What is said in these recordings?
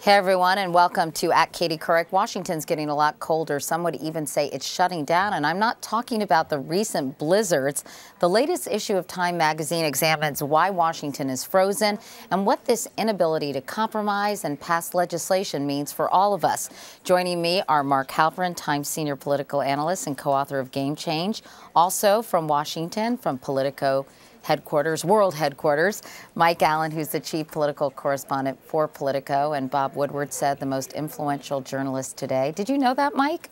Hey everyone, and welcome to Katie Couric. Washington's getting a lot colder. Some would even say it's shutting down, and I'm not talking about the recent blizzards. The latest issue of Time magazine examines why Washington is frozen and what this inability to compromise and pass legislation means for all of us. Joining me are Mark Halperin, Time senior political analyst and co-author of Game Change. Also from Washington, from Politico headquarters, world headquarters, Mike Allen, who's the chief political correspondent for Politico, and Bob Woodward said the most influential journalist today. Did you know that, Mike?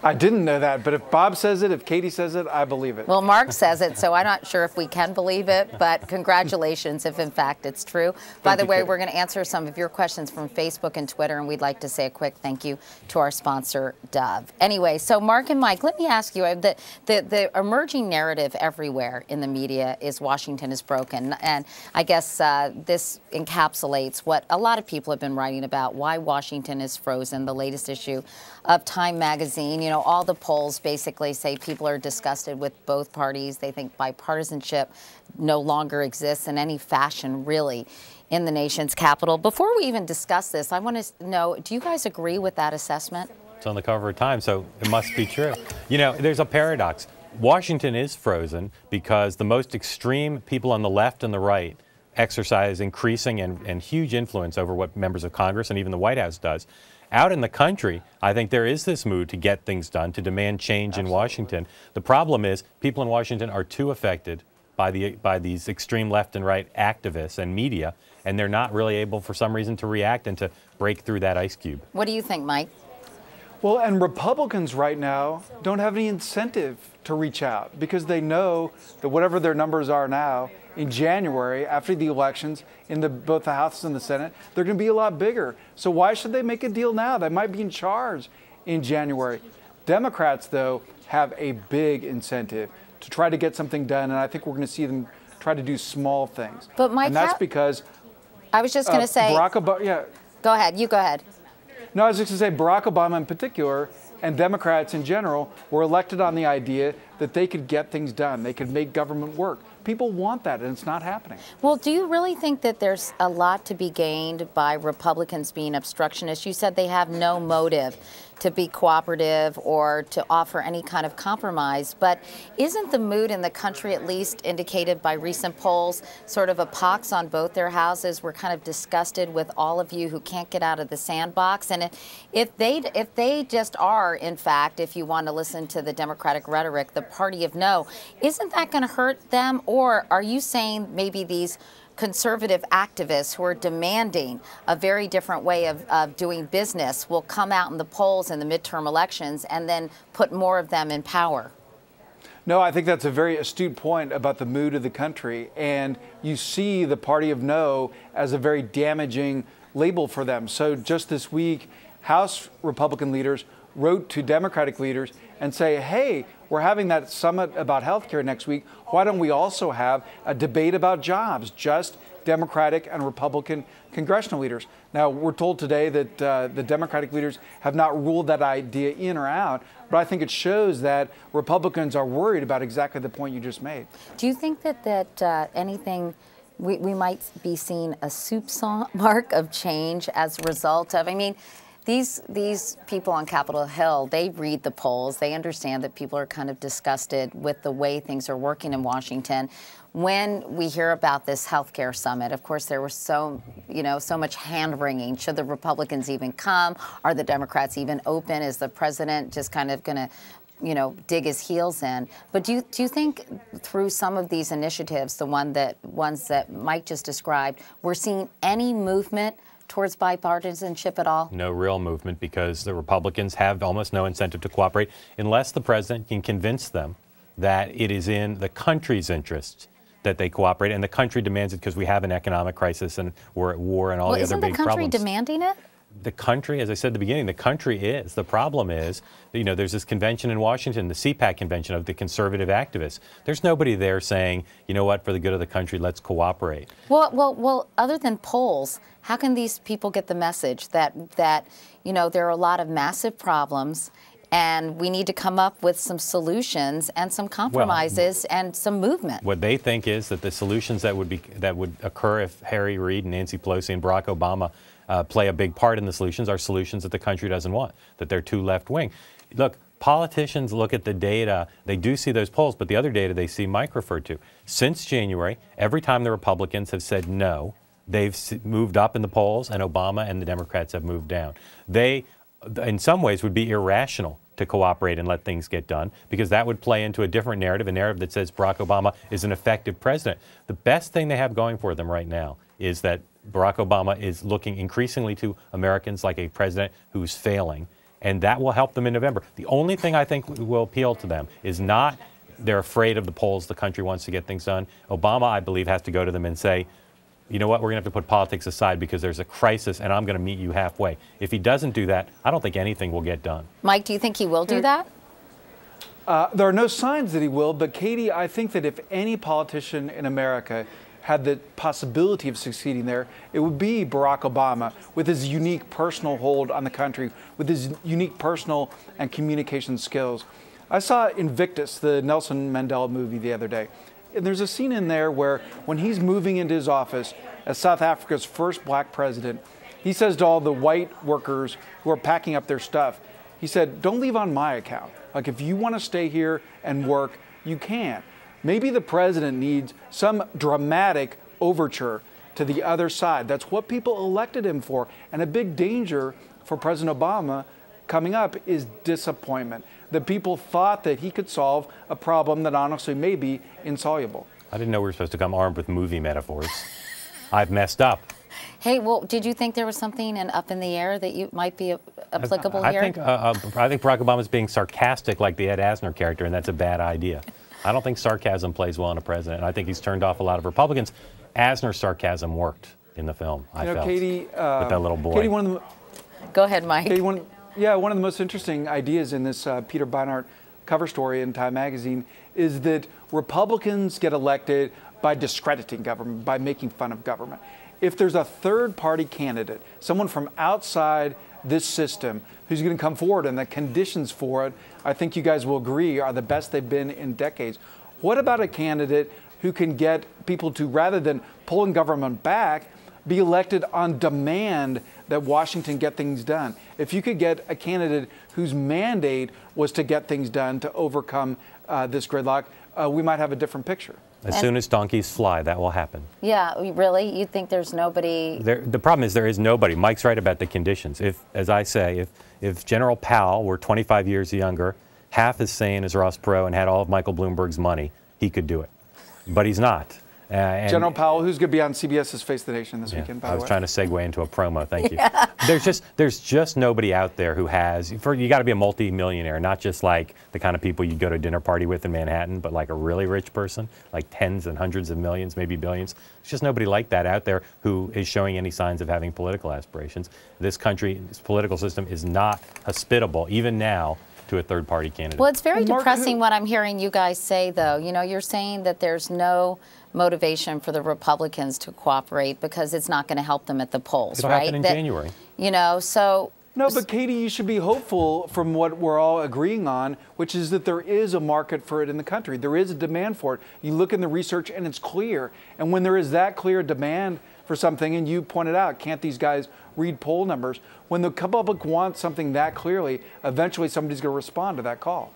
I didn't know that, but if Bob says it, if Katie says it, I believe it. Well, Mark says it, so I'm not sure if we can believe it, but congratulations if in fact it's true. By the way, we're going to answer some of your questions from Facebook and Twitter, and we'd like to say a quick thank you to our sponsor, Dove. Anyway, so Mark and Mike, let me ask you, the emerging narrative everywhere in the media is Washington is broken, and I guess this encapsulates what a lot of people have been writing about, why Washington is frozen. The latest issue of Time magazine, you know, all the polls basically say people are disgusted with both parties. They think bipartisanship no longer exists in any fashion, really, in the nation's capital. Before we even discuss this, I want to know, do you guys agree with that assessment? It's on the cover of Time, so it must be true. You know, there's a paradox. Washington is frozen because the most extreme people on the left and the right exercise increasing and huge influence over what members of Congress and even the White House does. Out in the country, I think there is this mood to get things done, to demand change in Washington. The problem is people in Washington are too affected by these extreme left and right activists and media, and they're not really able, for some reason, to react and to break through that ice cube. What do you think, Mike? Well, and Republicans right now don't have any incentive to reach out because they know that whatever their numbers are now, in January, after the elections, in both the House and the Senate, they're going to be a lot bigger. So why should they make a deal now? They might be in charge in January. Democrats, though, have a big incentive to try to get something done, and I think we're going to see them try to do small things. But Mike, and that's because I was just going to say, Barack Obama. Yeah. Go ahead. You go ahead. No, I was just going to say Barack Obama in particular and Democrats in general were elected on the idea that they could get things done. They could make government work. People want that, and it's not happening. Well, do you really think that there's a lot to be gained by Republicans being obstructionists? You said they have no motive to be cooperative or to offer any kind of compromise, but isn't the mood in the country, at least indicated by recent polls, sort of a pox on both their houses? We're kind of disgusted with all of you who can't get out of the sandbox, and if they just are, in fact, if you want to listen to the Democratic rhetoric, the party of no, isn't that going to hurt them? Or are you saying maybe these conservative activists who are demanding a very different way of doing business will come out in the polls in the midterm elections and then put more of them in power? No, I think that's a very astute point about the mood of the country. And you see the party of no as a very damaging label for them. So just this week, House Republican leaders wrote to Democratic leaders and say, hey, we're having that summit about health care next week. Why don't we also have a debate about jobs, just Democratic and Republican congressional leaders? Now, we're told today that the Democratic leaders have not ruled that idea in or out, but I think it shows that Republicans are worried about exactly the point you just made. Do you think that anything we might be seeing a soupçon mark of change as a result of, I mean, these people on Capitol Hill, they read the polls. They understand that people are kind of disgusted with the way things are working in Washington. When we hear about this healthcare summit, of course, there was so much hand-wringing. Should the Republicans even come? Are the Democrats even open? Is the president just kind of going to dig his heels in? But do you think through some of these initiatives, the ones that Mike just described, we're seeing any movement towards bipartisanship at all? No real movement, because the Republicans have almost no incentive to cooperate unless the president can convince them that it is in the country's interest that they cooperate, and the country demands it because we have an economic crisis and we're at war and all the other big problems. Isn't the country demanding it? The country, as I said at the beginning, the country is. The problem is, there's this convention in Washington, the CPAC convention of the conservative activists. There's nobody there saying, you know what, for the good of the country, let's cooperate. Well, other than polls, how can these people get the message that there are a lot of massive problems and we need to come up with some solutions and some compromises and some movement? What they think is that the solutions that would occur if Harry Reid and Nancy Pelosi and Barack Obama play a big part in the solutions are solutions that the country doesn't want, that they're too left-wing. Look, politicians look at the data. They do see those polls, but the other data they see Mike referred to. Since January, every time the Republicans have said no, they've moved up in the polls, and Obama and the Democrats have moved down. They, in some ways, would be irrational to cooperate and let things get done, because that would play into a different narrative, a narrative that says Barack Obama is an effective president. The best thing they have going for them right now is that Barack Obama is looking increasingly to Americans like a president who's failing, and that will help them in November. The only thing I think will appeal to them is not they're afraid of the polls, the country wants to get things done. Obama, I believe, has to go to them and say, you know what, we're going to have to put politics aside because there's a crisis and I'm going to meet you halfway. If he doesn't do that, I don't think anything will get done. Mike, do you think he will do that? There are no signs that he will, but Katie, I think that if any politician in America had the possibility of succeeding there, it would be Barack Obama, with his unique personal hold on the country, with his unique personal and communication skills. I saw Invictus, the Nelson Mandela movie, the other day. And there's a scene in there where when he's moving into his office as South Africa's first black president, he says to all the white workers who are packing up their stuff, he said, don't leave on my account. Like, if you want to stay here and work, you can. Maybe the president needs some dramatic overture to the other side. That's what people elected him for. And a big danger for President Obama coming up is disappointment. That people thought that he could solve a problem that honestly may be insoluble. I didn't know we were supposed to come armed with movie metaphors. I've messed up. Hey, well, did you think there was something up in the air that you might be applicable here? I think Barack Obama's being sarcastic like the Ed Asner character, and that's a bad idea. I don't think sarcasm plays well in a president, and I think he's turned off a lot of Republicans. Asner's sarcasm worked in the film, I felt, Katie, with that little boy. Katie, one of the, Go ahead, Mike. Katie, one of the most interesting ideas in this Peter Beinart cover story in Time magazine is that Republicans get elected by discrediting government, by making fun of government. If there's a third-party candidate, someone from outside this system who's going to come forward and the conditions for it, I think you guys will agree, are the best they've been in decades. What about a candidate who can get people to, rather than pulling government back, be elected on demand that Washington get things done? If you could get a candidate whose mandate was to get things done, to overcome this gridlock, we might have a different picture. As soon as donkeys fly, that will happen. Yeah, really? You think there's nobody? The problem is there is nobody. Mike's right about the conditions. If, as I say, if General Powell were 25 years younger, half as sane as Ross Perot, and had all of Michael Bloomberg's money, he could do it. But he's not. General Powell, who's going to be on CBS's Face the Nation this weekend, by the way. I was trying to segue into a promo, thank you. There's just nobody out there who has, you got to be a multi-millionaire, not just like the kind of people you'd go to a dinner party with in Manhattan, but like a really rich person, like tens and hundreds of millions, maybe billions. There's just nobody like that out there who is showing any signs of having political aspirations. This country, this political system is not hospitable, even now, to a third-party candidate. Well, it's very depressing what I'm hearing you guys say, though. You know, you're saying that there's no motivation for the Republicans to cooperate because it's not going to help them at the polls, It'll right? happen in January. You know, so... No, but Katie, you should be hopeful from what we're all agreeing on, which is that there is a market for it in the country. There is a demand for it. You look in the research and it's clear. And when there is that clear demand for something, and you pointed out, can't these guys read poll numbers? When the public wants something that clearly, eventually somebody's going to respond to that call.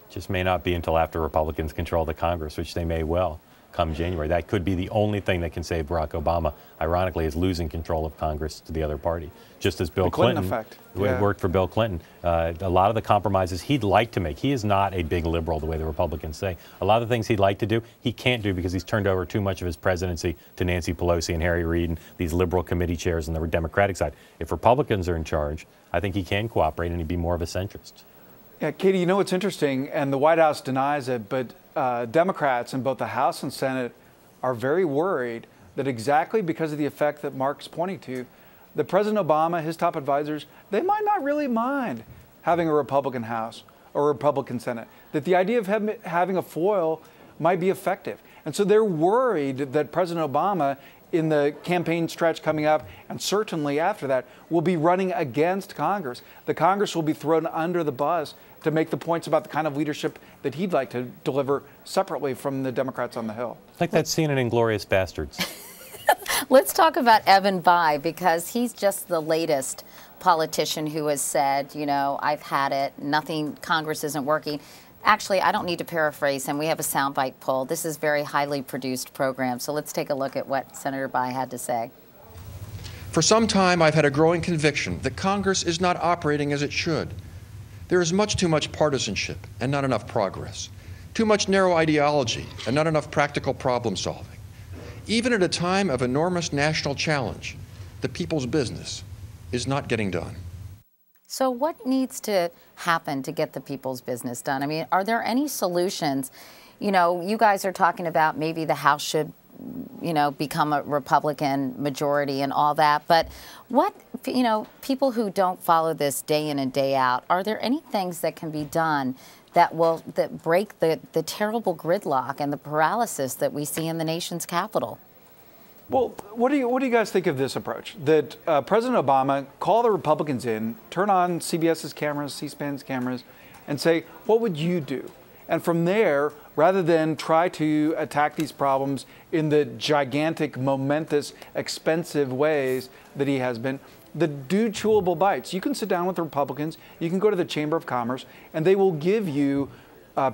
Just may not be until after Republicans control the Congress, which they may well come January. That could be the only thing that can save Barack Obama, ironically, is losing control of Congress to the other party. Just as Bill Clinton effect. It worked for Bill Clinton. A lot of the compromises he'd like to make, he is not a big liberal the way the Republicans say. A lot of the things he'd like to do, he can't do because he's turned over too much of his presidency to Nancy Pelosi and Harry Reid and these liberal committee chairs on the Democratic side. If Republicans are in charge, I think he can cooperate and he'd be more of a centrist. Yeah, Katie, you know what's interesting, and the White House denies it, but Democrats in both the House and Senate are very worried that exactly because of the effect that Mark's pointing to, that President Obama, his top advisors, they might not really mind having a Republican House or a Republican Senate, that the idea of having a foil might be effective. And so they're worried that President Obama, in the campaign stretch coming up, and certainly after that, will be running against Congress. The Congress will be thrown under the bus to make the points about the kind of leadership that he'd like to deliver separately from the Democrats on the Hill. Like that scene in Inglourious Bastards. Let's talk about Evan Bayh, because he's just the latest politician who has said, you know, I've had it, nothing, Congress isn't working. Actually, I don't need to paraphrase him. We have a soundbite poll. This is a very highly produced program. So let's take a look at what Senator Bayh had to say. For some time, I've had a growing conviction that Congress is not operating as it should. There is much too much partisanship and not enough progress. Too much narrow ideology and not enough practical problem solving. Even at a time of enormous national challenge, the people's business is not getting done. So what needs to happen to get the people's business done? I mean, are there any solutions? You know, you guys are talking about maybe the House should, you know, become a Republican majority and all that. But what, you know, people who don't follow this day in and day out, are there any things that can be done that break the terrible gridlock and the paralysis that we see in the nation's capital? Well, what do you guys think of this approach? That President Obama call the Republicans in, turn on CBS's cameras, C-SPAN's cameras, and say, what would you do? And from there, rather than try to attack these problems in the gigantic, momentous, expensive ways that he has been, do chewable bites. You can sit down with the Republicans, you can go to the Chamber of Commerce, and they will give you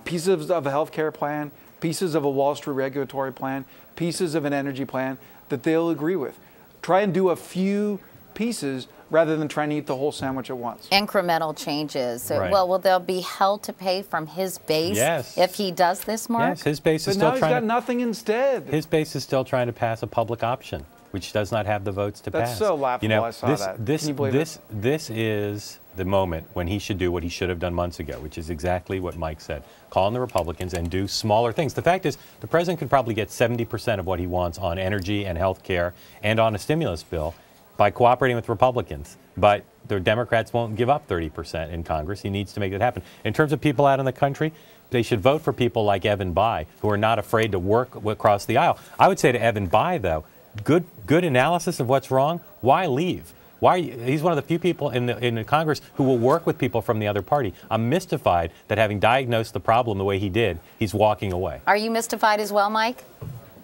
pieces of a health care plan, pieces of a Wall Street regulatory plan, pieces of an energy plan that they'll agree with. Try and do a few pieces rather than trying to eat the whole sandwich at once. Incremental changes. So, Right. well, will there be hell to pay from his base if he does this, Mark? Yes, his base is But still now he's trying got to, nothing instead. his base is still trying to pass a public option, which does not have the votes to pass. That's so laughable. You know, I saw that. This, Can you believe it? this is the moment when he should do what he should have done months ago, which is exactly what Mike said. Call on the Republicans and do smaller things. The fact is, the president could probably get 70% of what he wants on energy and health care and on a stimulus bill by cooperating with Republicans. But the Democrats won't give up 30% in Congress. He needs to make it happen. In terms of people out in the country, they should vote for people like Evan Bayh, who are not afraid to work across the aisle. I would say to Evan Bayh, though, good analysis of what's wrong. Why leave? He's one of the few people in the Congress who will work with people from the other party. I'm mystified that having diagnosed the problem the way he did, he's walking away. Are you mystified as well, Mike?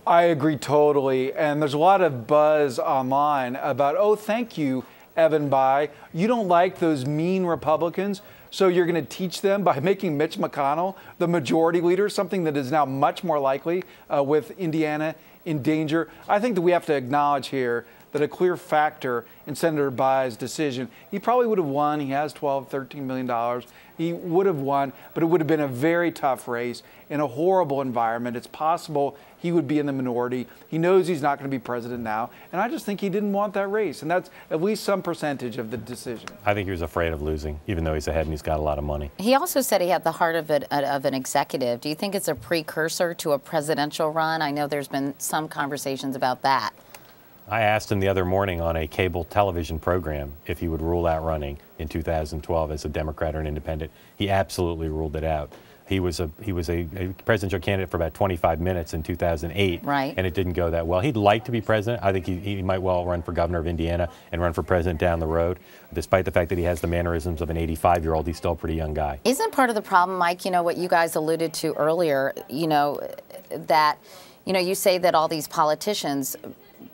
I agree totally. And there's a lot of buzz online about, oh, thank you, Evan Bayh. You don't like those mean Republicans, so you're going to teach them by making Mitch McConnell the majority leader, something that is now much more likely with Indiana in danger. I think that we have to acknowledge here that a clear factor in Senator Bayh's decision, he probably would have won. He has $12, $13 million. He would have won, but it would have been a very tough race in a horrible environment. It's possible he would be in the minority. He knows he's not going to be president now, and I just think he didn't want that race, and that's at least some percentage of the decision. I think he was afraid of losing, even though he's ahead and he's got a lot of money. He also said he had the heart of an executive. Do you think it's a precursor to a presidential run? I know there's been some conversations about that. I asked him the other morning on a cable television program if he would rule out running in 2012 as a Democrat or an independent. He absolutely ruled it out. He was a presidential candidate for about 25 minutes in 2008, right, and it didn't go that well. He'd like to be president. I think he might well run for governor of Indiana and run for president down the road. Despite the fact that he has the mannerisms of an 85-year-old, he's still a pretty young guy. Isn't part of the problem, Mike, you know, what you guys alluded to earlier, you know, that, you know, you say that all these politicians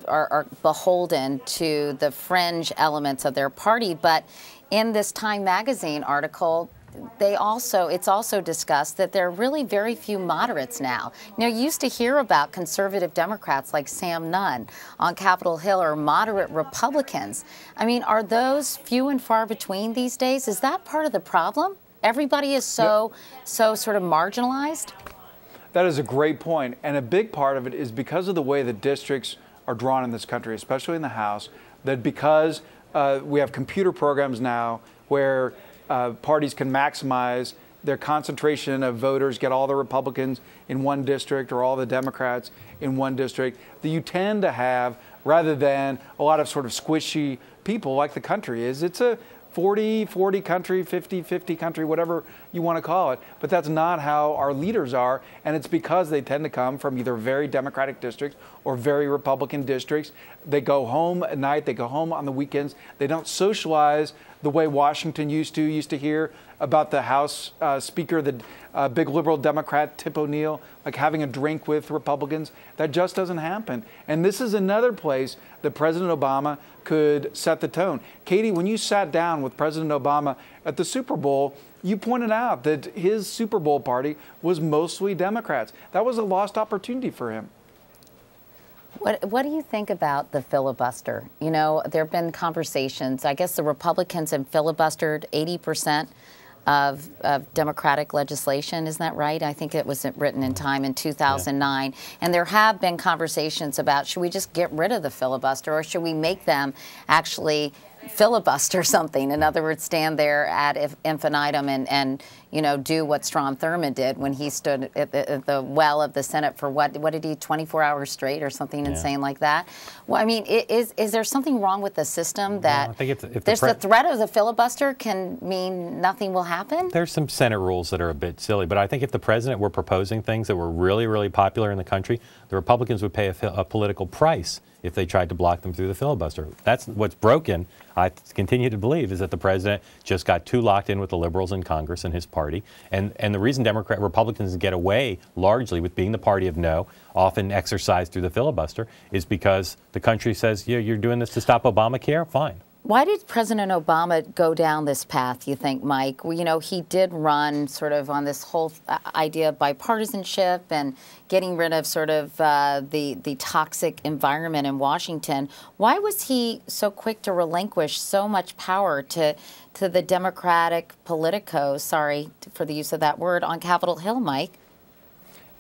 are beholden to the fringe elements of their party, but in this Time magazine article, it's also discussed that there are really very few moderates now. You know, you used to hear about conservative Democrats like Sam Nunn on Capitol Hill or moderate Republicans. I mean, are those few and far between these days? Is that part of the problem? Everybody is so sort of marginalized? That is a great point, and a big part of it is because of the way the districts are drawn in this country, especially in the House, that because we have computer programs now where parties can maximize their concentration of voters, get all the Republicans in one district or all the Democrats in one district, that you tend to have, rather than a lot of sort of squishy people like the country is. It's a 40-40 country, 50-50 country, whatever you want to call it. But that's not how our leaders are, and it's because they tend to come from either very Democratic districts or very Republican districts. They go home at night, they go home on the weekends. They don't socialize the way Washington used to hear about the House Speaker, the big liberal Democrat, Tip O'Neill, like having a drink with Republicans. That just doesn't happen. And this is another place that President Obama could set the tone. Katie, when you sat down with President Obama at the Super Bowl, you pointed out that his Super Bowl party was mostly Democrats. That was a lost opportunity for him. What do you think about the filibuster? You know, there have been conversations. I guess the Republicans have filibustered 80% of Democratic legislation. Isn't that right? I think it was written in time in 2009. Yeah. And there have been conversations about, should we just get rid of the filibuster, or should we make them actually filibuster something? In other words, stand there ad infinitum and you know, do what Strom Thurmond did when he stood at the well of the Senate for what did he, 24 hours straight or something insane like that? Well, I mean, is there something wrong with the system that I think if the threat of the filibuster can mean nothing will happen? There's some Senate rules that are a bit silly, but I think if the president were proposing things that were really, really popular in the country, the Republicans would pay a political price if they tried to block them through the filibuster. That's what's broken, I continue to believe, is that the president just got too locked in with the liberals in Congress and his party. And the reason Republicans get away largely with being the party of no, often exercised through the filibuster, is because the country says, yeah, you're doing this to stop Obamacare? Fine. Why did President Obama go down this path, you think, Mike? Well, you know, he did run sort of on this whole idea of bipartisanship and getting rid of sort of the toxic environment in Washington. Why was he so quick to relinquish so much power to the Democratic politicos, sorry for the use of that word, on Capitol Hill, Mike?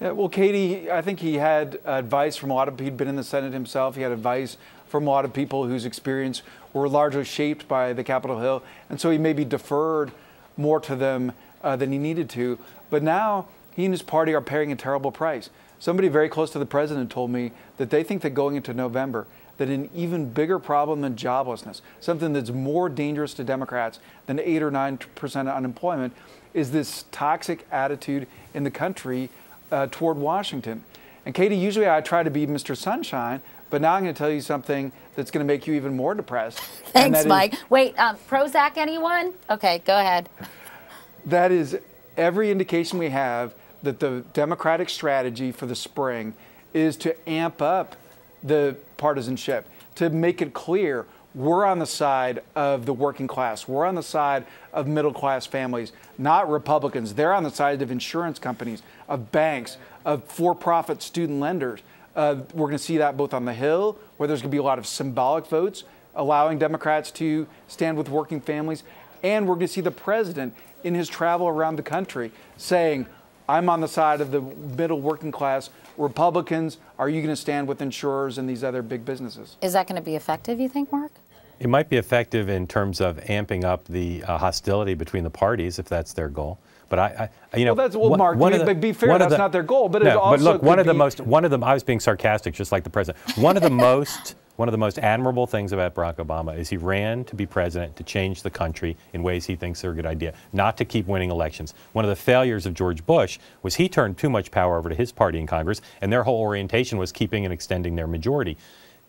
Yeah, well, Katie, I think he had advice from a lot of people. He'd been in the Senate himself. He had advice from a lot of people whose experience were largely shaped by the Capitol Hill. And so he maybe deferred more to them than he needed to. But now he and his party are paying a terrible price. Somebody very close to the president told me that they think that going into November, that an even bigger problem than joblessness, something that's more dangerous to Democrats than 8 or 9% unemployment, is this toxic attitude in the country toward Washington. And Katie, usually I try to be Mr. Sunshine, but now I'm going to tell you something that's going to make you even more depressed. Thanks, Mike. Wait, Prozac, anyone? Okay, go ahead. That is every indication we have that the Democratic strategy for the spring is to amp up the partisanship, to make it clear we're on the side of the working class. We're on the side of middle-class families, not Republicans. They're on the side of insurance companies, of banks, of for-profit student lenders. We're going to see that both on the Hill, where there's going to be a lot of symbolic votes, allowing Democrats to stand with working families. And we're going to see the president in his travel around the country saying, I'm on the side of the middle working class. Republicans, are you going to stand with insurers and these other big businesses? Is that going to be effective, you think, Mark? It might be effective in terms of amping up the hostility between the parties, if that's their goal. But you know, Mark, be fair, that's not their goal. But it also but look, one of them. I was being sarcastic, just like the president. One of the most admirable things about Barack Obama is he ran to be president to change the country in ways he thinks are a good idea, not to keep winning elections. One of the failures of George Bush was he turned too much power over to his party in Congress, and their whole orientation was keeping and extending their majority.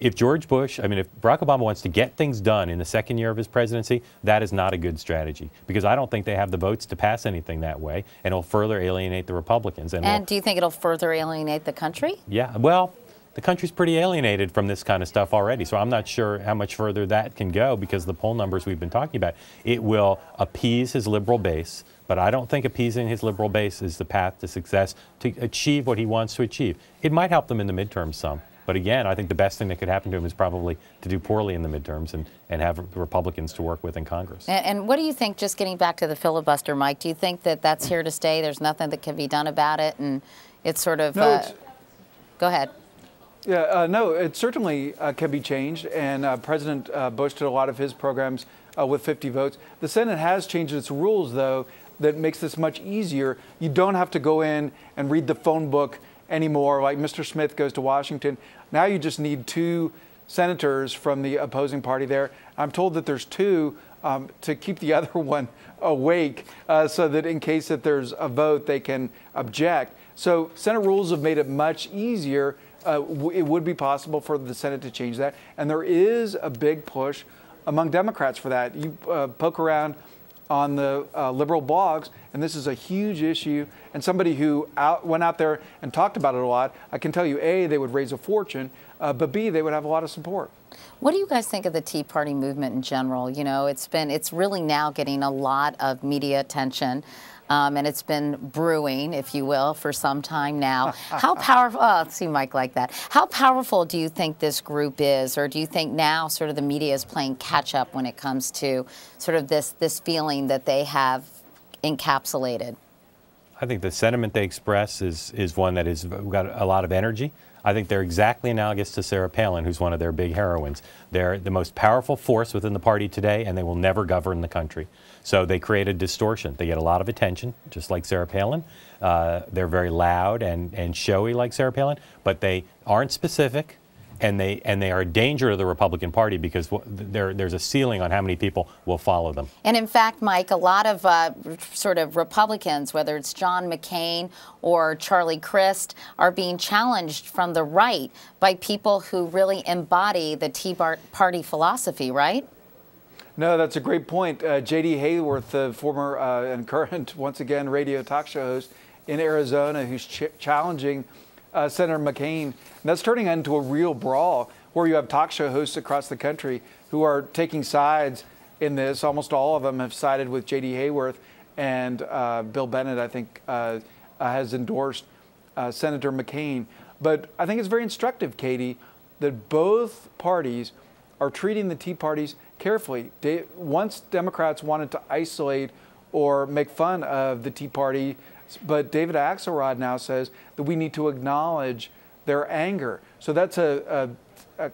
If Barack Obama wants to get things done in the second year of his presidency, that is not a good strategy, because I don't think they have the votes to pass anything that way, and it'll further alienate the Republicans. And do you think it'll further alienate the country? Yeah, well, the country's pretty alienated from this kind of stuff already, so I'm not sure how much further that can go, because the poll numbers we've been talking about, it will appease his liberal base, but I don't think appeasing his liberal base is the path to success to achieve what he wants to achieve. It might help them in the midterms some. But again, I think the best thing that could happen to him is probably to do poorly in the midterms and have Republicans to work with in Congress. And what do you think, just getting back to the filibuster, Mike, do you think that that's here to stay? There's nothing that can be done about it, and it's sort of... No, go ahead. Yeah, no, it certainly can be changed, and President Bush did a lot of his programs with 50 votes. The Senate has changed its rules, though, that makes this much easier. You don't have to go in and read the phone book anymore, like Mr. Smith goes to Washington. Now you just need 2 senators from the opposing party there. I'm told that there's two to keep the other one awake so that in case that there's a vote, they can object. So Senate rules have made it much easier. It would be possible for the Senate to change that. And there is a big push among Democrats for that. You poke around on the liberal blogs, and this is a huge issue. And somebody who went out there and talked about it a lot, I can tell you, A, they would raise a fortune, but B, they would have a lot of support. What do you guys think of the Tea Party movement in general? You know, it's really now getting a lot of media attention. And it's been brewing, if you will, for some time now. How powerful, let's see Mike like that. How powerful do you think this group is? Or do you think now sort of the media is playing catch up when it comes to sort of this feeling that they have encapsulated? I think the sentiment they express is one that has got a lot of energy. I think they're exactly analogous to Sarah Palin, who's one of their big heroines. They're the most powerful force within the party today, and they will never govern the country. So they create a distortion. They get a lot of attention, just like Sarah Palin. They're very loud and showy like Sarah Palin, but they aren't specific, and they are a danger to the Republican Party because there's a ceiling on how many people will follow them. And in fact, Mike, a lot of sort of Republicans, whether it's John McCain or Charlie Crist, are being challenged from the right by people who really embody the Tea Party philosophy, right? No, that's a great point. J.D. Hayworth, the former and current, once again, radio talk show host in Arizona, who's challenging Senator McCain. And that's turning into a real brawl where you have talk show hosts across the country who are taking sides in this. Almost all of them have sided with J.D. Hayworth, and Bill Bennett, I think, has endorsed Senator McCain. But I think it's very instructive, Katie, that both parties are treating the Tea Parties carefully. Once Democrats wanted to isolate or make fun of the Tea Party, but David Axelrod now says that we need to acknowledge their anger. So that's a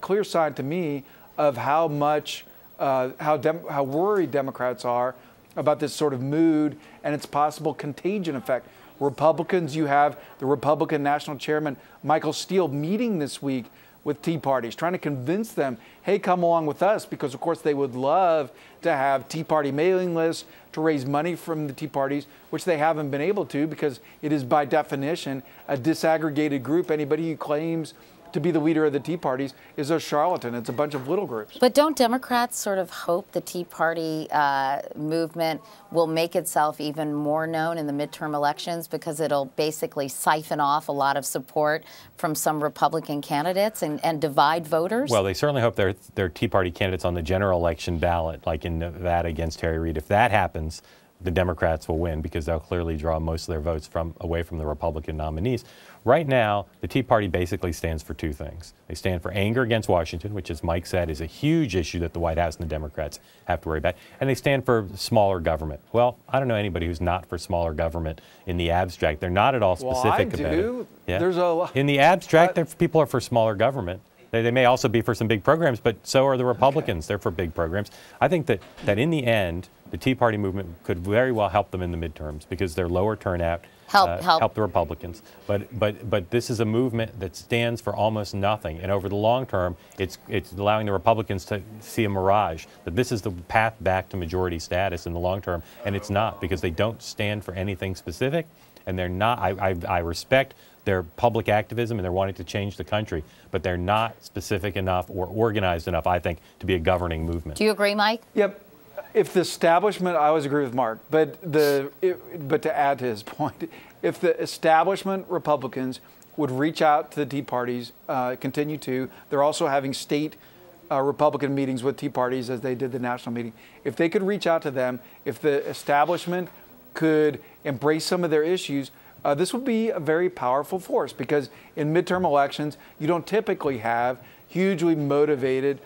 clear sign to me of how much, how worried Democrats are about this sort of mood and its possible contagion effect. Republicans, you have the Republican National Chairman Michael Steele meeting this week with Tea Parties, trying to convince them, hey, come along with us, because of course they would love to have Tea Party mailing lists to raise money from the Tea Parties, which they haven't been able to because it is by definition a disaggregated group. Anybody who claims to be the leader of the Tea Parties is a charlatan. It's a bunch of little groups. But don't Democrats sort of hope the Tea Party movement will make itself even more known in the midterm elections because it'll basically siphon off a lot of support from some Republican candidates and divide voters? Well, they certainly hope their Tea Party candidates on the general election ballot, like in Nevada against Harry Reid. If that happens, the Democrats will win because they'll clearly draw most of their votes away from the Republican nominees. Right now, the Tea Party basically stands for two things. They stand for anger against Washington, which, as Mike said, is a huge issue that the White House and the Democrats have to worry about. And they stand for smaller government. Well, I don't know anybody who's not for smaller government in the abstract. They're not at all specific about it. Yeah. There's a lot. In the abstract, people are for smaller government. They may also be for some big programs, but so are the Republicans. They're for big programs. I think that in the end, the Tea Party movement could very well help them in the midterms because they're lower turnout. Help the Republicans. But this is a movement that stands for almost nothing. And over the long term, it's allowing the Republicans to see a mirage, that this is the path back to majority status in the long term. And it's not, because they don't stand for anything specific. And they're not, I respect their public activism and they're wanting to change the country, but they're not specific enough or organized enough, I think, to be a governing movement. Do you agree, Mike? Yep. If the establishment, I always agree with Mark, but to add to his point, if the establishment Republicans would reach out to the Tea Parties, continue to, they're also having state Republican meetings with Tea Parties as they did the national meeting. If they could reach out to them, if the establishment could embrace some of their issues, this would be a very powerful force, because in midterm elections, you don't typically have hugely motivated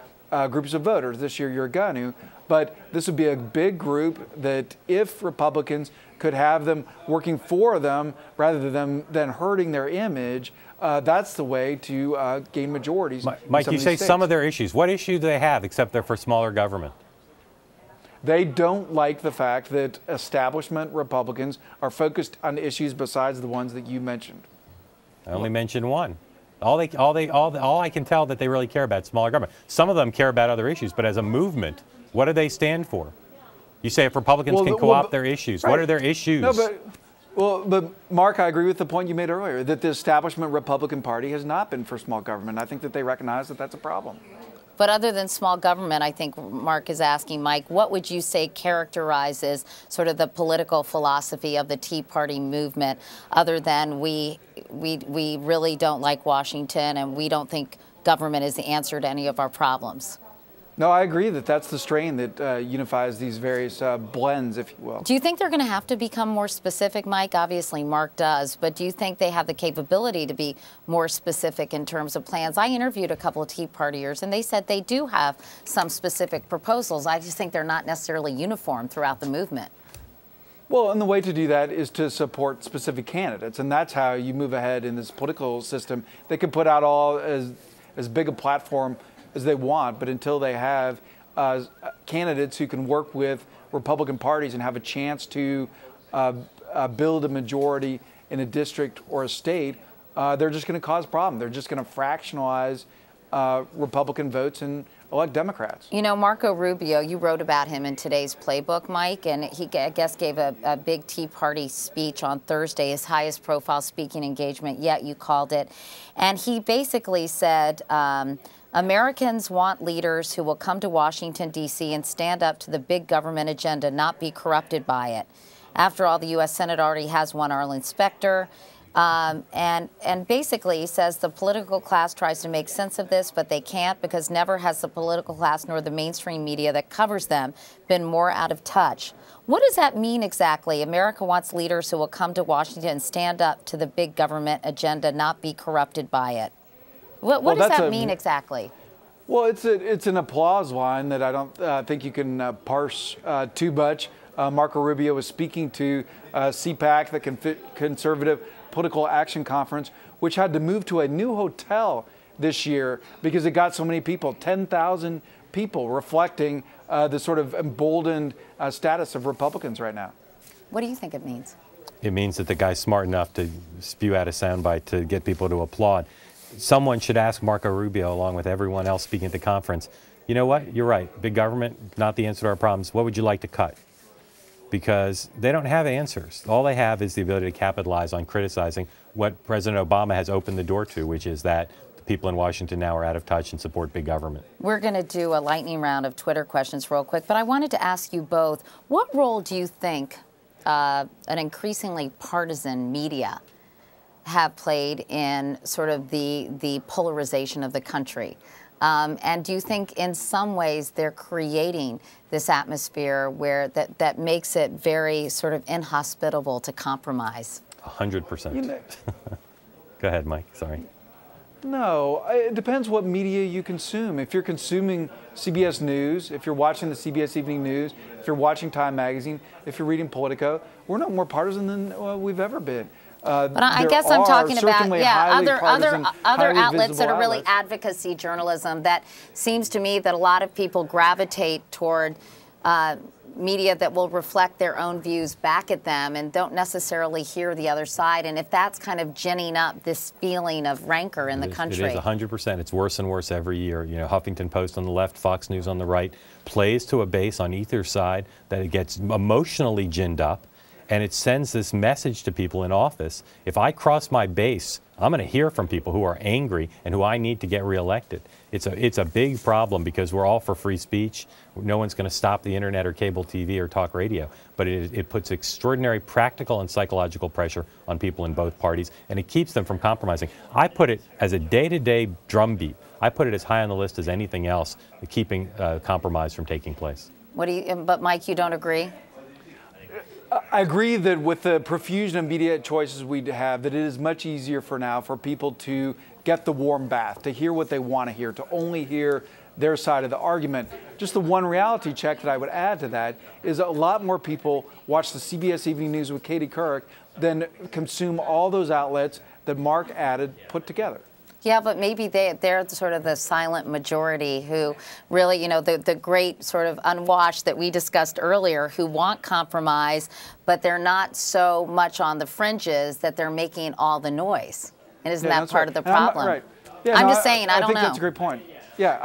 groups of voters. This year you're going to, but this would be a big group that if Republicans could have them working for them rather than hurting their image, that's the way to gain majorities. Mike, you say some of their issues. What issue do they have except they're for smaller government? They don't like the fact that establishment Republicans are focused on issues besides the ones that you mentioned. I only mentioned one. All I can tell that they really care about is smaller government. Some of them care about other issues, but as a movement, what do they stand for? You say if Republicans can co-opt their issues, right. What are their issues? No, but Mark, I agree with the point you made earlier that the establishment Republican Party has not been for small government. I think that they recognize that that's a problem. But other than small government, I think Mark is asking, Mike, what would you say characterizes sort of the political philosophy of the Tea Party movement, other than we really don't like Washington and we don't think government is the answer to any of our problems? No, I agree that that's the strain that unifies these various blends, if you will. Do you think they're going to have to become more specific, Mike? Obviously, Mark does, but do you think they have the capability to be more specific in terms of plans? I interviewed a couple of Tea Partiers, and they said they do have some specific proposals. I just think they're not necessarily uniform throughout the movement. Well, and the way to do that is to support specific candidates, and that's how you move ahead in this political system. They can put out all as big a platform as they want, but until they have candidates who can work with Republican parties and have a chance to build a majority in a district or a state, they're just going to cause problems. They're just going to fractionalize Republican votes and elect Democrats. You know, Marco Rubio, you wrote about him in today's playbook, Mike, and he, I guess, gave a big Tea Party speech on Thursday, his highest profile speaking engagement yet, you called it. And he basically said, Americans want leaders who will come to Washington, D.C. and stand up to the big government agenda, not be corrupted by it. After all, the U.S. Senate already has one Arlen Specter. And basically, he says the political class tries to make sense of this, but they can't, because never has the political class nor the mainstream media that covers them been more out of touch. What does that mean exactly? America wants leaders who will come to Washington and stand up to the big government agenda, not be corrupted by it. What does that mean exactly? Well, it's an applause line that I don't think you can parse too much. Marco Rubio was speaking to CPAC, the Conservative Political Action Conference, which had to move to a new hotel this year because it got so many people, 10,000 people, reflecting the sort of emboldened status of Republicans right now. What do you think it means? It means that the guy's smart enough to spew out a soundbite to get people to applaud. Someone should ask Marco Rubio, along with everyone else speaking at the conference, you know what, you're right, big government, not the answer to our problems. What would you like to cut? Because they don't have answers. All they have is the ability to capitalize on criticizing what President Obama has opened the door to, which is that the people in Washington now are out of touch and support big government. We're going to do a lightning round of Twitter questions real quick, but I wanted to ask you both, what role do you think an increasingly partisan media have played in sort of the polarization of the country? And do you think in some ways they're creating this atmosphere where that makes it very sort of inhospitable to compromise? 100%. You know, go ahead, Mike. Sorry. No, it depends what media you consume. If you're consuming CBS News, if you're watching the CBS Evening News, if you're watching Time Magazine, if you're reading Politico, we're not more partisan than we've ever been. But I guess I'm talking about other outlets that are really advocacy journalism. That seems to me that a lot of people gravitate toward media that will reflect their own views back at them and don't necessarily hear the other side. And if that's kind of ginning up this feeling of rancor in the country. It is 100%. It's worse and worse every year. You know, Huffington Post on the left, Fox News on the right, plays to a base on either side that it gets emotionally ginned up. And it sends this message to people in office. If I cross my base, I'm going to hear from people who are angry and who I need to get reelected. It's a big problem because we're all for free speech. No one's going to stop the internet or cable TV or talk radio. But it puts extraordinary practical and psychological pressure on people in both parties, and it keeps them from compromising. I put it as a day-to-day drumbeat. I put it as high on the list as anything else, keeping compromise from taking place. But Mike, you don't agree? I agree that with the profusion of media choices we have, that it is much easier for now for people to get the warm bath, to hear what they want to hear, to only hear their side of the argument. Just the one reality check that I would add to that is a lot more people watch the CBS Evening News with Katie Couric than consume all those outlets that Mark added put together. Yeah, but maybe they're sort of the silent majority who really, you know, the great sort of unwashed that we discussed earlier, who want compromise, but they're not so much on the fringes that they're making all the noise. And isn't that part of the problem? Right. Yeah, I'm just saying, I don't know. I think that's a great point. Yeah,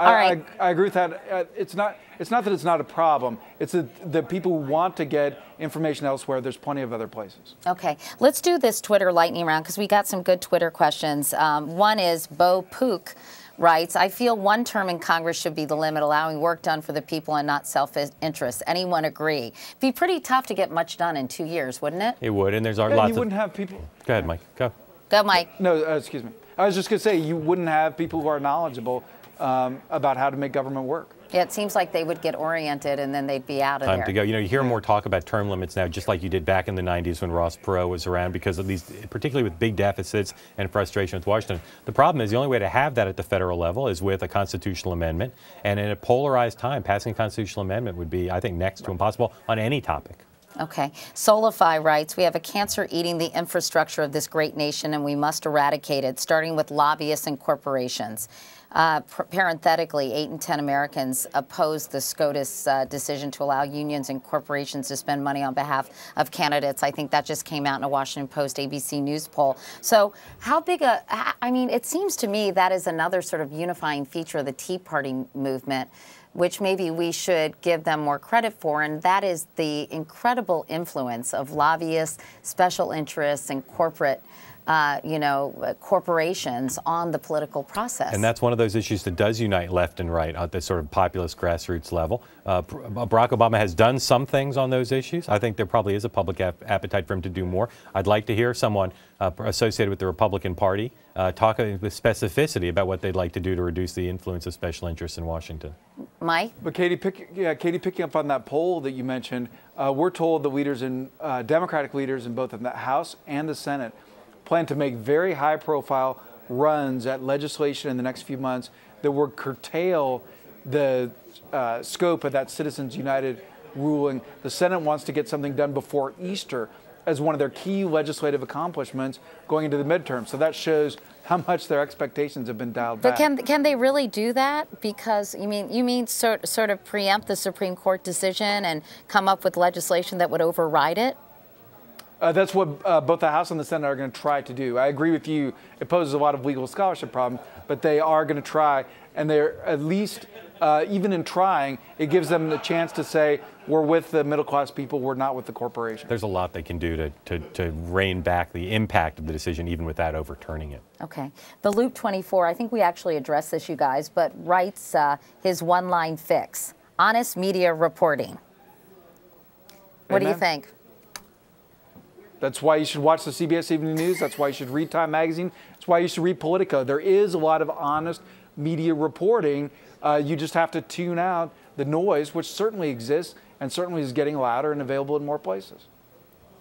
I agree with that. It's not that it's not a problem. It's the people who want to get information elsewhere. There's plenty of other places. Okay, let's do this Twitter lightning round because we got some good Twitter questions. One is Bo Pook writes, I feel one term in Congress should be the limit, allowing work done for the people and not self-interest. Anyone agree? It'd be pretty tough to get much done in 2 years, wouldn't it? It would, and there's lots you wouldn't have people. Go ahead, Mike. Go. Go, Mike. No, excuse me. I was just going to say you wouldn't have people who are knowledgeable about how to make government work. Yeah, it seems like they would get oriented and then they'd be out of there. Time to go. You know, you hear more talk about term limits now, just like you did back in the 90s when Ross Perot was around, because of these, particularly with big deficits and frustration with Washington. The problem is the only way to have that at the federal level is with a constitutional amendment. And in a polarized time, passing a constitutional amendment would be, I think, next to impossible on any topic. Okay. Solify writes, we have a cancer eating the infrastructure of this great nation and we must eradicate it, starting with lobbyists and corporations. Parenthetically, 8 in 10 Americans opposed the SCOTUS decision to allow unions and corporations to spend money on behalf of candidates. I think that just came out in a Washington Post ABC News poll. So how big I mean, it seems to me that is another sort of unifying feature of the Tea Party movement, which maybe we should give them more credit for, and that is the incredible influence of lobbyists, special interests, and corporate corporations on the political process. And that's one of those issues that does unite left and right at the sort of populist grassroots level. Barack Obama has done some things on those issues. I think there probably is a public appetite for him to do more. I'd like to hear someone associated with the Republican Party talk with specificity about what they'd like to do to reduce the influence of special interests in Washington. Mike? But Katie, picking up on that poll that you mentioned, we're told the leaders in Democratic leaders in both the House and the Senate plan to make very high-profile runs at legislation in the next few months that would curtail the scope of that Citizens United ruling. The Senate wants to get something done before Easter as one of their key legislative accomplishments going into the midterm. So that shows how much their expectations have been dialed back. But can they really do that? Because you mean sort of preempt the Supreme Court decision and come up with legislation that would override it? That's what both the House and the Senate are going to try to do. I agree with you. It poses a lot of legal scholarship problems, but they are going to try. And they're at least, even in trying, it gives them the chance to say, we're with the middle-class people, we're not with the corporation. There's a lot they can do to rein back the impact of the decision, even without overturning it. Okay. The Loop 24, I think we actually addressed this, you guys, but writes his one-line fix. Honest media reporting. What do you think? That's why you should watch the CBS Evening News. That's why you should read Time Magazine. That's why you should read Politico. There is a lot of honest media reporting. You just have to tune out the noise, which certainly exists and certainly is getting louder and available in more places.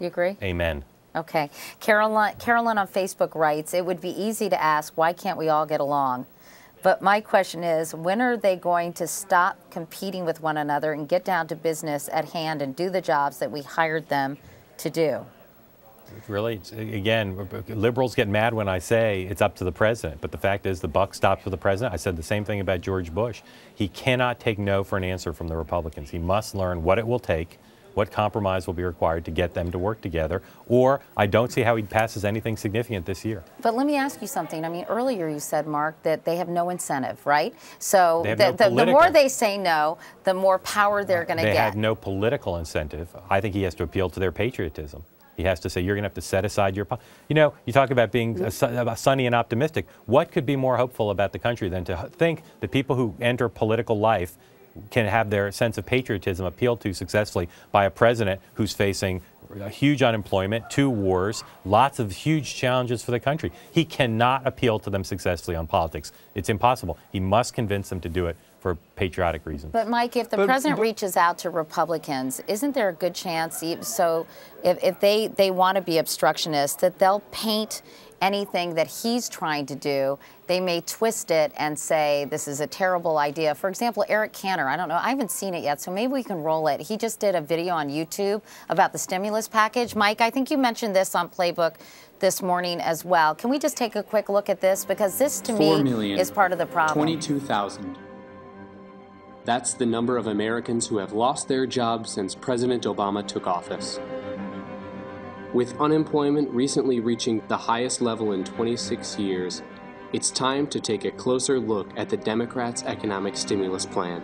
You agree? Amen. Okay. Carolyn on Facebook writes, it would be easy to ask, why can't we all get along? But my question is, when are they going to stop competing with one another and get down to business at hand and do the jobs that we hired them to do? Really, again, liberals get mad when I say it's up to the president, but the fact is the buck stops with the president. I said the same thing about George Bush. He cannot take no for an answer from the Republicans. He must learn what it will take, what compromise will be required to get them to work together, or I don't see how he passes anything significant this year. But let me ask you something. I mean, earlier you said, Mark, that they have no incentive, right? So the more they say no, the more power they're going to get. They have no political incentive. I think he has to appeal to their patriotism. He has to say, you're going to have to set aside your... You know, you talk about being sunny and optimistic. What could be more hopeful about the country than to think that people who enter political life can have their sense of patriotism appealed to successfully by a president who's facing huge unemployment, 2 wars, lots of huge challenges for the country. He cannot appeal to them successfully on politics. It's impossible. He must convince them to do it for patriotic reasons. But Mike, if the president reaches out to Republicans, isn't there a good chance, so if they want to be obstructionists, that they'll paint anything that he's trying to do, they may twist it and say this is a terrible idea. For example, Eric Cantor, I don't know, I haven't seen it yet, so maybe we can roll it. He just did a video on YouTube about the stimulus package. Mike, I think you mentioned this on Playbook this morning as well. Can we just take a quick look at this? Because this, to me, is part of the problem. 22,000. That's the number of Americans who have lost their jobs since President Obama took office. With unemployment recently reaching the highest level in 26 years, it's time to take a closer look at the Democrats' economic stimulus plan.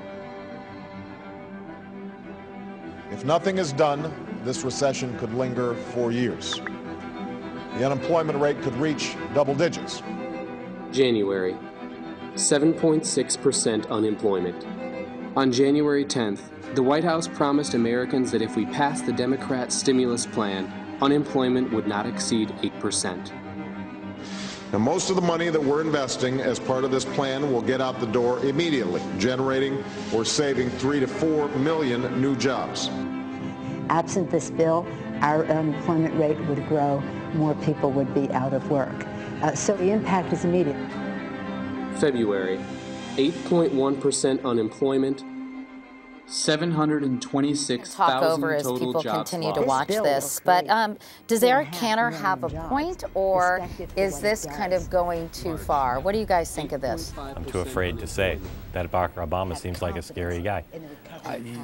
If nothing is done, this recession could linger for years. The unemployment rate could reach double digits. January, 7.6% unemployment. On January 10th, the White House promised Americans that if we passed the Democrat stimulus plan, unemployment would not exceed 8%. Now, most of the money that we're investing as part of this plan will get out the door immediately, generating or saving 3 to 4 million new jobs. Absent this bill, our unemployment rate would grow, more people would be out of work. So the impact is immediate. February, 8.1% unemployment, 726,000 talk over as total people jobs continue lost. to watch this. But does Eric Cantor have a point, or is this kind of going too far? What do you guys think of this? I'm too afraid to say that Barack Obama seems like a scary guy.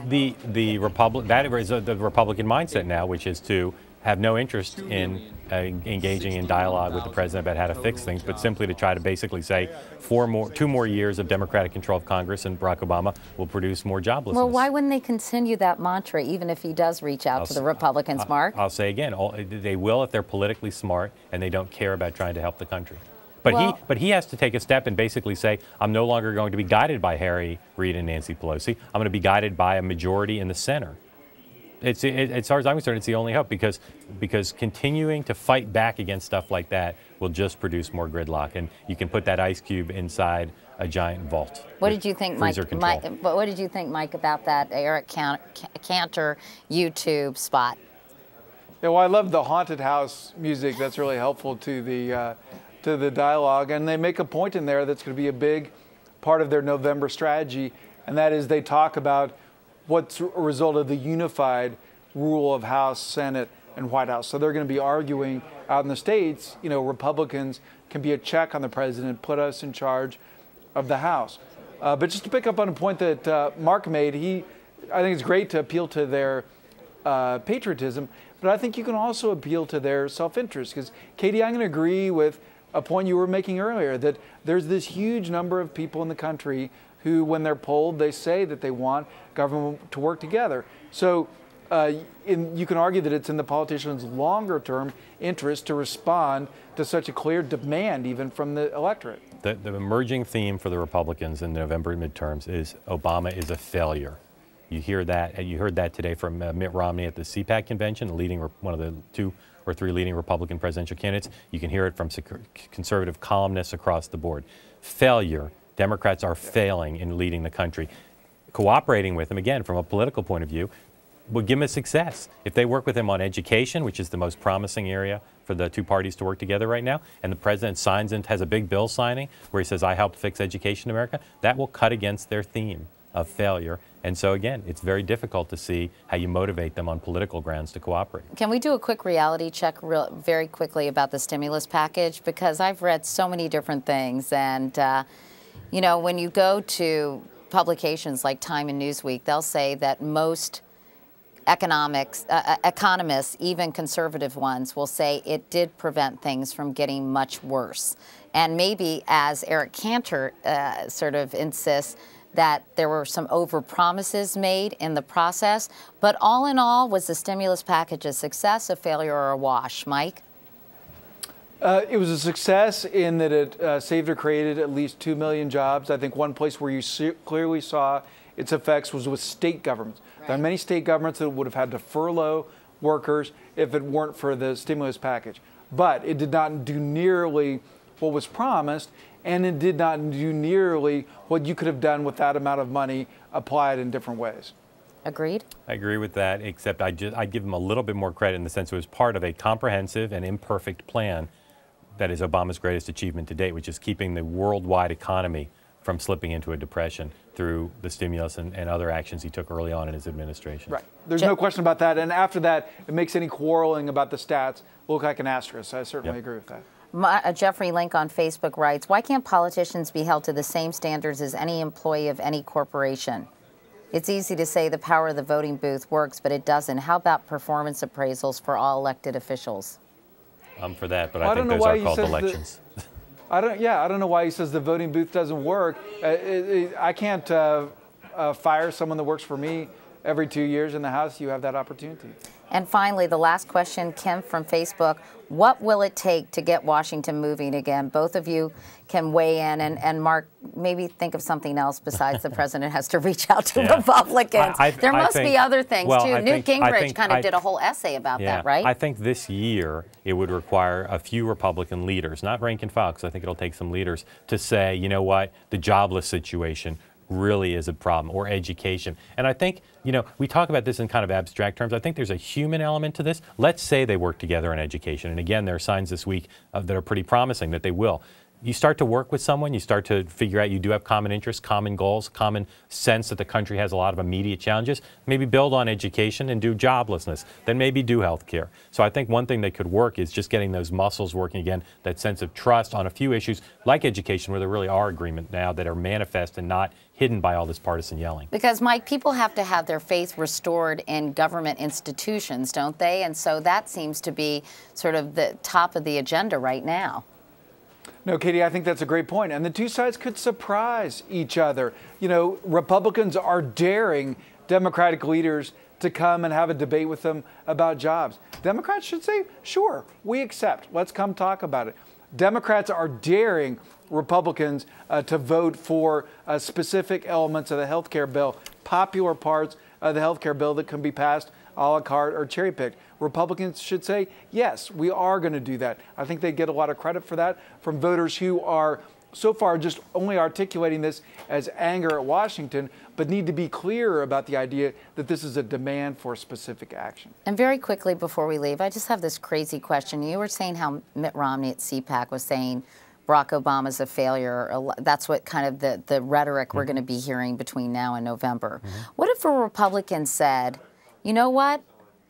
The Republican mindset now, which is to have no interest in engaging in dialogue with the president about how to fix things, but simply to try to basically say 2 more years of Democratic control of Congress and Barack Obama will produce more joblessness. Well, why wouldn't they continue that mantra, even if he does reach out to the Republicans, Mark? I'll say again, they will if they're politically smart and they don't care about trying to help the country. But he has to take a step and basically say, I'm no longer going to be guided by Harry Reid and Nancy Pelosi. I'm going to be guided by a majority in the center. As far as I'm concerned, it's the only hope, because continuing to fight back against stuff like that will just produce more gridlock, and you can put that ice cube inside a giant vault. What did you think, Mike? What did you think, Mike, about that Eric Cantor YouTube spot? Yeah, well, I love the haunted house music. That's really helpful to the dialogue, and they make a point in there that's going to be a big part of their November strategy, and that is they talk about what's a result of the unified rule of House, Senate, and White House. So they're going to be arguing out in the states, Republicans can be a check on the president, put us in charge of the House. But just to pick up on a point that Mark made, I think it's great to appeal to their patriotism, but I think you can also appeal to their self-interest. Because, Katie, I'm going to agree with a point you were making earlier, that there's this huge number of people in the country who, when they're polled, they say that they want government to work together. So you can argue that it's in the politicians' longer-term interest to respond to such a clear demand, even from the electorate. The emerging theme for the Republicans in the November midterms is Obama is a failure. You hear that, and you heard that today from Mitt Romney at the CPAC convention, one of the 2 or 3 leading Republican presidential candidates. You can hear it from conservative columnists across the board. Failure. Democrats are failing in leading the country. Cooperating with them, again, from a political point of view, would give them a success. If they work with him on education, which is the most promising area for the 2 parties to work together right now, and the president has a big bill signing where he says, I helped fix education in America, that will cut against their theme of failure. And so, again, it's very difficult to see how you motivate them on political grounds to cooperate. Can we do a quick reality check very quickly about the stimulus package? Because I've read so many different things, and when you go to publications like Time and Newsweek, they'll say that most economists, even conservative ones, will say it did prevent things from getting much worse. And maybe, as Eric Cantor sort of insists, that there were some overpromises made in the process. But all in all, was the stimulus package a success, a failure, or a wash? Mike? It was a success in that it saved or created at least 2 million jobs. I think one place where you clearly saw its effects was with state governments. Right. There are many state governments that would have had to furlough workers if it weren't for the stimulus package. But it did not do nearly what was promised, and it did not do nearly what you could have done with that amount of money applied in different ways. Agreed? I agree with that, except I'd give them a little bit more credit in the sense it was part of a comprehensive and imperfect plan that is Obama's greatest achievement to date, which is keeping the worldwide economy from slipping into a depression through the stimulus and other actions he took early on in his administration. Right. There's no question about that. And after that, it makes any quarreling about the stats look like an asterisk. I certainly agree with that. Jeffrey Link on Facebook writes, why can't politicians be held to the same standards as any employee of any corporation? It's easy to say the power of the voting booth works, but it doesn't. How about performance appraisals for all elected officials? I'm for that, but I think those are called elections. I don't know why he says the voting booth doesn't work. I can't fire someone that works for me every 2 years in the House. You have that opportunity. And finally, the last question, Kim from Facebook. What will it take to get Washington moving again? Both of you can weigh in. And Mark, maybe think of something else besides the president has to reach out to Republicans. There must be other things, too. Newt Gingrich kind of did a whole essay about that, right? I think this year it would require a few Republican leaders, not rank and file, because I think it'll take some leaders, to say, you know what, the jobless situation really is a problem, or education. And I think, you know, we talk about this in kind of abstract terms. I think there's a human element to this. Let's say they work together in education. And again, there are signs this week that are pretty promising that they will. You start to work with someone, you start to figure out you do have common interests, common goals, common sense that the country has a lot of immediate challenges. Maybe build on education and do joblessness, then maybe do health care. So I think one thing that could work is just getting those muscles working again, that sense of trust on a few issues like education, where there really are agreement now that are manifest and not hidden by all this partisan yelling. Because, Mike, people have to have their faith restored in government institutions, don't they? And so that seems to be sort of the top of the agenda right now. No, Katie, I think that's a great point. And the two sides could surprise each other. You know, Republicans are daring Democratic leaders to come and have a debate with them about jobs. Democrats should say, sure, we accept. Let's come talk about it. Democrats are daring Republicans to vote for specific elements of the health care bill, popular parts of the health care bill that can be passed a la carte or cherry-picked. Republicans should say, yes, we are going to do that. I think they get a lot of credit for that from voters who are so far just only articulating this as anger at Washington, but need to be clearer about the idea that this is a demand for specific action. And very quickly before we leave, I just have this crazy question. You were saying how Mitt Romney at CPAC was saying Barack Obama's a failure. That's what kind of the rhetoric we're going to be hearing between now and November. What if a Republican said, you know what?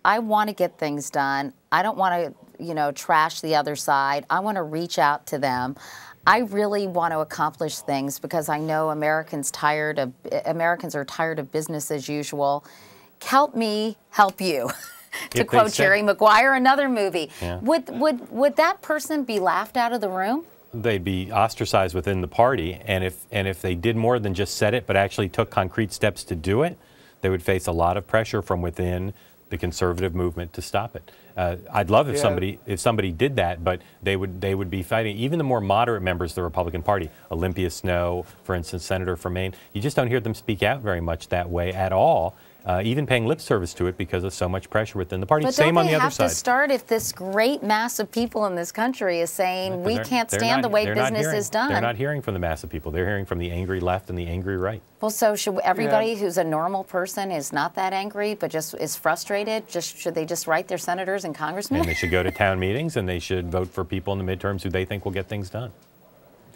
I want to get things done. I don't want to, you know, trash the other side. I want to reach out to them. I really want to accomplish things because I know Americans are tired of business as usual. Help me help you, to quote Jerry Maguire, another movie. Yeah. Would that person be laughed out of the room? They'd be ostracized within the party, and if they did more than just said it, but actually took concrete steps to do it, they would face a lot of pressure from within the conservative movement to stop it. I'd love if somebody did that, but they would be fighting even the more moderate members of the Republican Party. Olympia Snowe, for instance, senator from Maine. You just don't hear them speak out very much that way at all. Even paying lip service to it because of so much pressure within the party. But Same on the other side. But don't they have to start if this great mass of people in this country is saying we can't stand the way business is done? They're not hearing from the mass of people. They're hearing from the angry left and the angry right. Well, so should everybody who's a normal person is not that angry but just is frustrated? Should they just write their senators and congressmen? And they should go to town meetings and they should vote for people in the midterms who they think will get things done.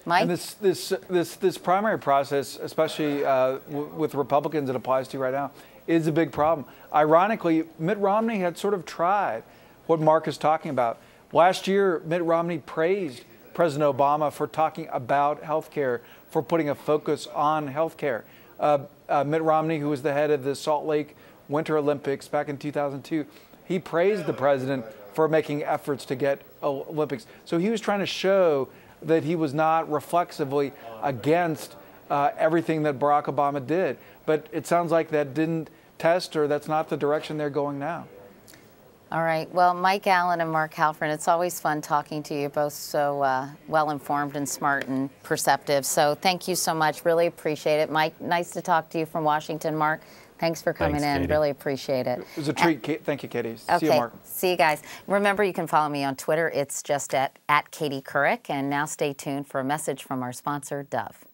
Mike? And this primary process, especially with Republicans, it applies to right now, is a big problem. Ironically, Mitt Romney had sort of tried what Mark is talking about. Last year, Mitt Romney praised President Obama for talking about health care, for putting a focus on health care. Mitt Romney, who was the head of the Salt Lake Winter Olympics back in 2002, he praised the president for making efforts to get Olympics. So he was trying to show that he was not reflexively against everything that Barack Obama did. But it sounds like that didn't test, or that's not the direction they're going now. All right. Well, Mike Allen and Mark Halperin, it's always fun talking to you, both so well-informed and smart and perceptive. So thank you so much. Really appreciate it. Mike, nice to talk to you from Washington. Mark, thanks for coming in. Katie. Really appreciate it. It was a treat. Thank you, Katie. Okay. See you, Mark. See you guys. Remember, you can follow me on Twitter. It's just at Katie Couric. And now stay tuned for a message from our sponsor, Dove.